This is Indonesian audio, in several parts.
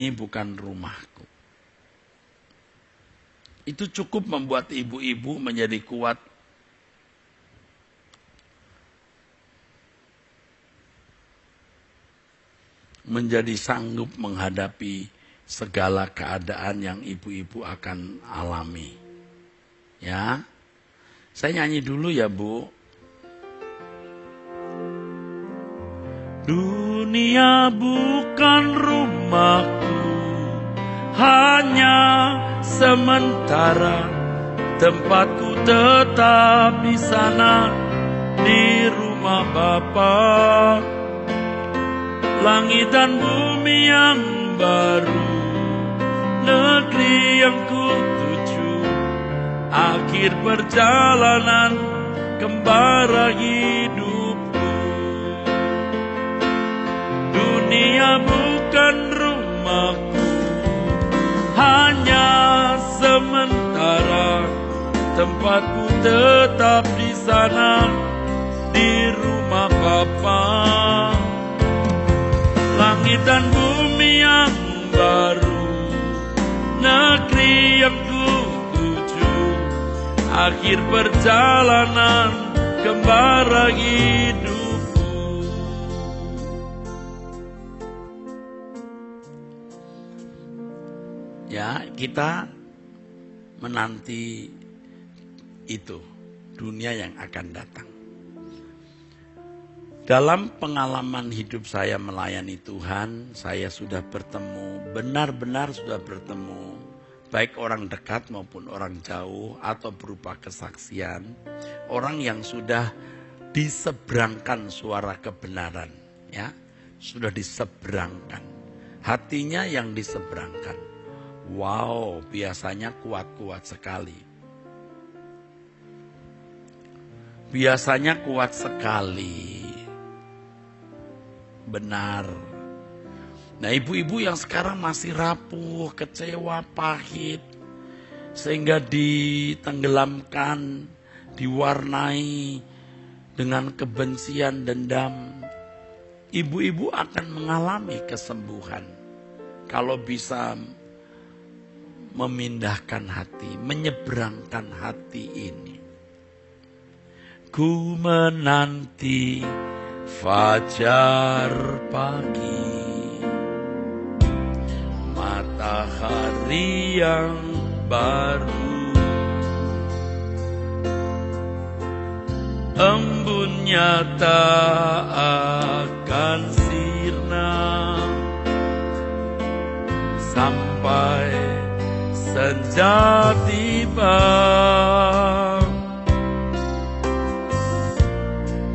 ini bukan rumahku. Itu cukup membuat ibu-ibu menjadi kuat. Menjadi sanggup menghadapi segala keadaan yang ibu-ibu akan alami. Ya, saya nyanyi dulu ya Bu. Dunia bukan rumahku, hanya sementara. Tempatku tetap di sana, di rumah Bapa. Langit dan bumi yang baru, negeri yang kutuju. Akhir perjalanan kembara hidupku. Dunia bukan rumahku, hanya sementara. Tempatku tetap di sana, di rumah Bapa. Langit dan bumi yang baru, negeri yang kutuju. Akhir perjalanan kembara hidupku. Ya, kita menanti itu, dunia yang akan datang. Dalam pengalaman hidup saya melayani Tuhan, saya sudah bertemu, benar-benar sudah bertemu, baik orang dekat maupun orang jauh, atau berupa kesaksian, orang yang sudah diseberangkan suara kebenaran, ya, sudah diseberangkan, hatinya yang diseberangkan. Wow, biasanya kuat-kuat sekali. Biasanya kuat sekali. Benar. Nah, ibu-ibu yang sekarang masih rapuh, kecewa, pahit, sehingga ditenggelamkan, diwarnai dengan kebencian, dendam. Ibu-ibu akan mengalami kesembuhan kalau bisa memindahkan hati, menyeberangkan hati ini. Ku menanti fajar pagi, matahari yang baru, embunnya tak akan sirna sampai senja tiba.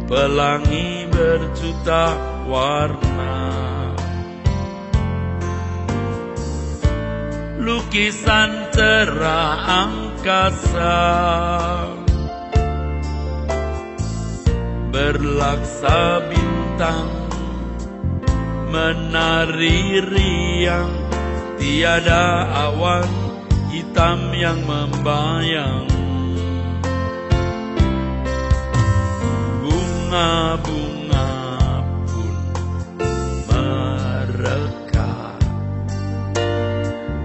Pelangi berjuta warna, lukisan cerah angkasa, berlaksa bintang, menari riang, tiada awan hitam yang membayang. Bunga-bunga pun mereka,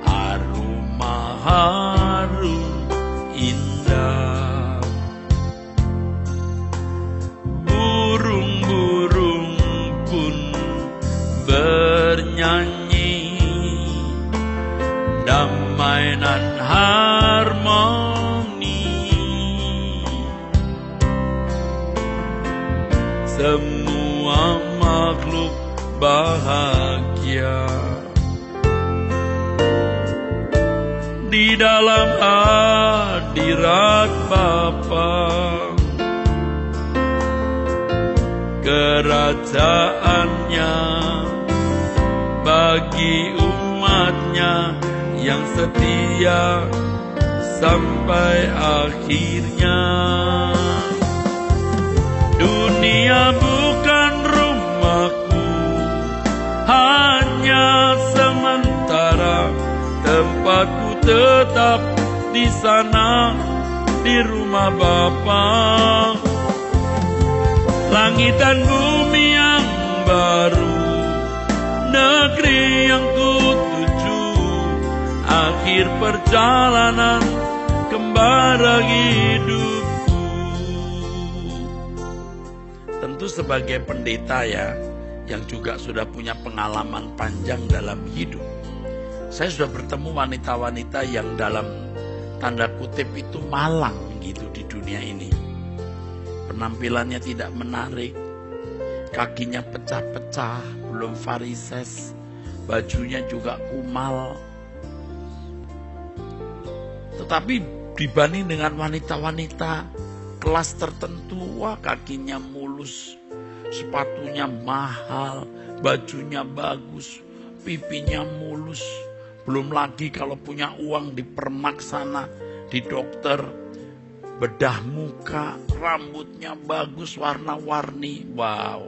aroma harum indah. Burung-burung pun bernyanyi, damai dan harmoni. Semua makhluk bahagia di dalam hadirat Bapa. Kerajaannya bagi umatnya yang setia sampai akhirnya. Dunia bukan rumahku, hanya sementara. Tempatku tetap di sana, di rumah Bapa. Langit dan bumi yang baru, negeri yang kutuju. akhir perjalanan kembara hidupku. Tentu sebagai pendeta ya, yang juga sudah punya pengalaman panjang dalam hidup, saya sudah bertemu wanita-wanita yang dalam tanda kutip itu malang gitu di dunia ini. Penampilannya tidak menarik, kakinya pecah-pecah, belum varises, bajunya juga kumal. Tetapi dibanding dengan wanita-wanita kelas tertentu, wah kakinya mulus, sepatunya mahal, bajunya bagus, pipinya mulus. Belum lagi kalau punya uang di permak sana, di dokter, bedah muka, rambutnya bagus, warna-warni, wow.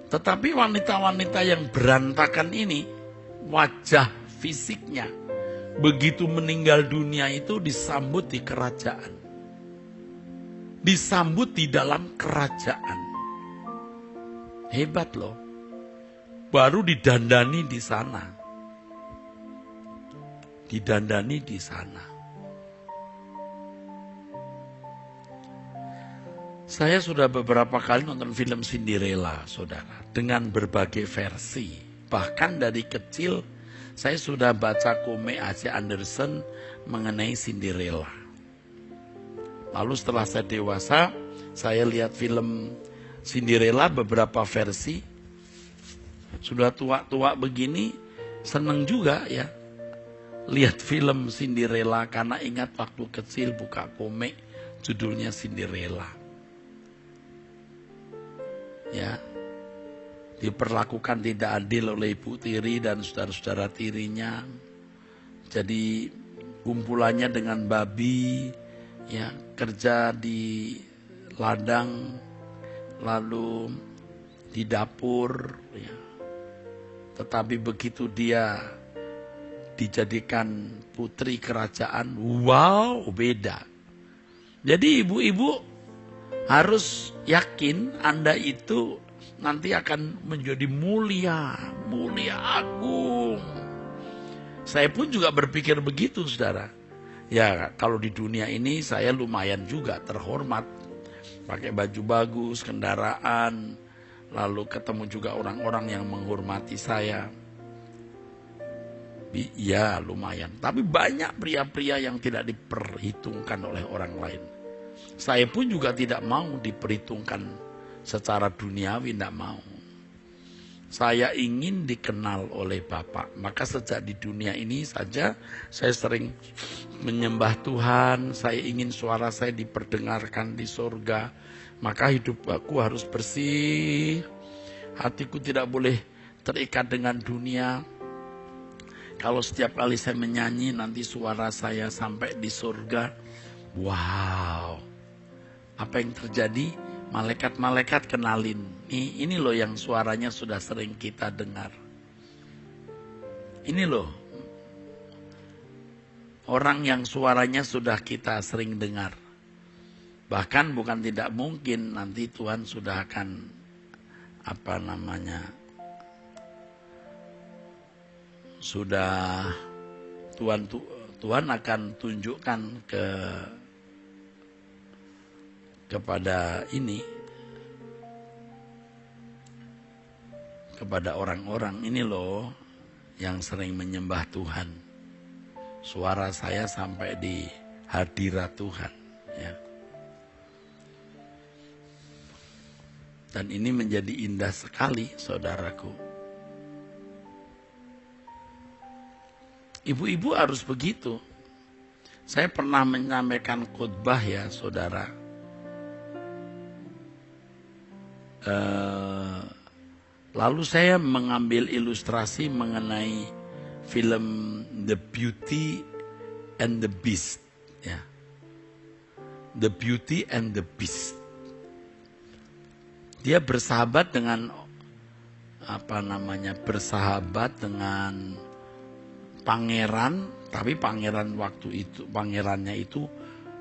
Tetapi wanita-wanita yang berantakan ini, wajah fisiknya, begitu meninggal dunia itu disambut di kerajaan. Disambut di dalam kerajaan. Hebat loh. Baru didandani di sana. Didandani di sana. Saya sudah beberapa kali nonton film Cinderella, saudara, dengan berbagai versi. Bahkan dari kecil saya sudah baca komik A.C. Anderson mengenai Cinderella. Lalu setelah saya dewasa, saya lihat film Cinderella beberapa versi. Sudah tua-tua begini, seneng juga ya lihat film Cinderella, karena ingat waktu kecil buka komik judulnya Cinderella. Ya, diperlakukan tidak adil oleh ibu tiri dan saudara-saudara tirinya. Jadi kumpulannya dengan babi, ya, kerja di ladang, lalu di dapur, ya. Tetapi begitu dia dijadikan putri kerajaan, wow, beda. Jadi ibu-ibu harus yakin Anda itu nanti akan menjadi mulia, mulia agung. Saya pun juga berpikir begitu, saudara. Ya, kalau di dunia ini saya lumayan juga terhormat. Pakai baju bagus, kendaraan, lalu ketemu juga orang-orang yang menghormati saya. Ya, lumayan. Tapi banyak pria-pria yang tidak diperhitungkan oleh orang lain. Saya pun juga tidak mau diperhitungkan secara duniawi, tidak mau. Saya ingin dikenal oleh Bapa. Maka sejak di dunia ini saja saya sering menyembah Tuhan. Saya ingin suara saya diperdengarkan di surga. Maka hidup aku harus bersih. Hatiku tidak boleh terikat dengan dunia. Kalau setiap kali saya menyanyi nanti suara saya sampai di surga. Wow. Apa yang terjadi? Malaikat-malaikat kenalin. Ini loh yang suaranya sudah sering kita dengar. Ini loh. Orang yang suaranya sudah kita sering dengar. Bahkan bukan tidak mungkin nanti Tuhan sudah akan Tuhan akan tunjukkan kepada orang-orang ini loh yang sering menyembah Tuhan. Suara saya sampai di hadirat Tuhan, ya. Dan ini menjadi indah sekali, saudaraku. Ibu-ibu harus begitu. Saya pernah menyampaikan khotbah ya, saudara. Lalu saya mengambil ilustrasi mengenai film The Beauty and the Beast, ya. The Beauty and the Beast. Dia bersahabat dengan bersahabat dengan pangeran, tapi pangerannya itu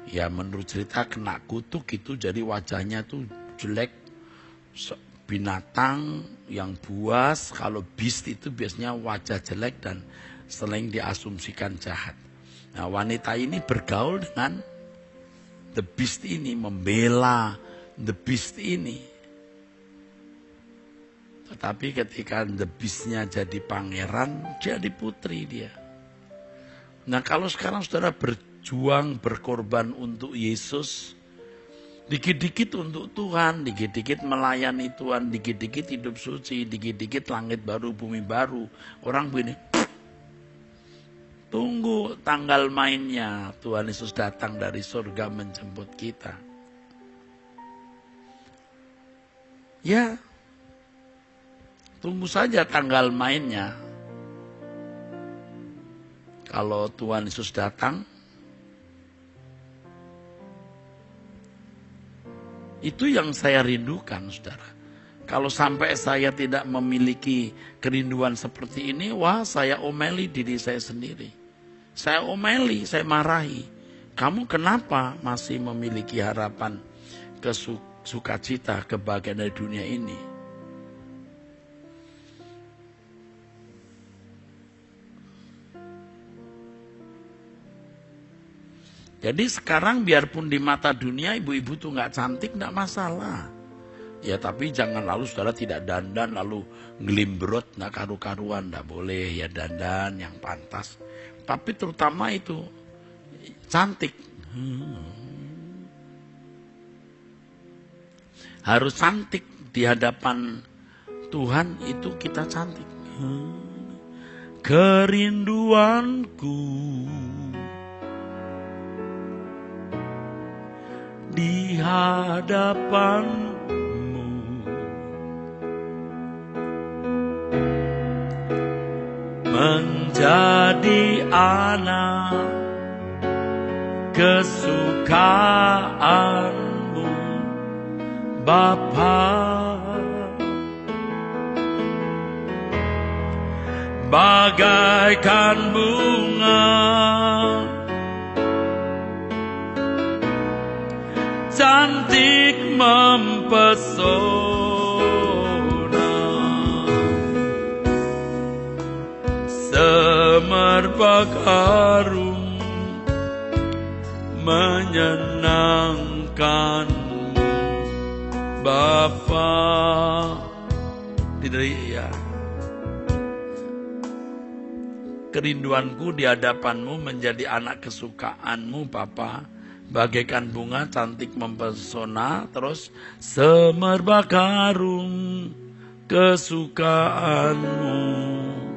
ya menurut cerita kena kutuk itu, jadi wajahnya tuh jelek, binatang yang buas. Kalau beast itu biasanya wajah jelek dan sering diasumsikan jahat. Nah, wanita ini bergaul dengan the beast ini, membela the beast ini. Tetapi ketika the beast-nya jadi pangeran, jadi putri dia. Nah, kalau sekarang saudara berjuang, berkorban untuk Yesus, dikit-dikit untuk Tuhan, dikit-dikit melayani Tuhan, dikit-dikit hidup suci, dikit-dikit langit baru, bumi baru. Orang begini, tunggu tanggal mainnya. Tuhan Yesus datang dari surga menjemput kita. Ya, tunggu saja tanggal mainnya. Kalau Tuhan Yesus datang, itu yang saya rindukan, saudara. Kalau sampai saya tidak memiliki kerinduan seperti ini, wah, saya omeli diri saya sendiri. Saya omeli, saya marahi. Kamu kenapa masih memiliki harapan sukacita, kebahagiaan dari dunia ini? Jadi sekarang biarpun di mata dunia ibu-ibu tuh nggak cantik, nggak masalah. Ya tapi jangan lalu saudara tidak dandan lalu ngelimbrot, nggak karu-karuan, nggak boleh ya, dandan yang pantas. Tapi terutama itu cantik. Harus cantik di hadapan Tuhan, itu kita cantik. Kerinduanku di hadapanmu, menjadi anak kesukaanmu, Bapa. Bagaikan bunga cantik mempesona, semerbak harum menyenangkanmu, Bapa. Tidak, ya. Kerinduanku di hadapanmu, menjadi anak kesukaanmu, Bapa. Bagaikan bunga cantik mempesona, terus semerbak harum kesukaanmu.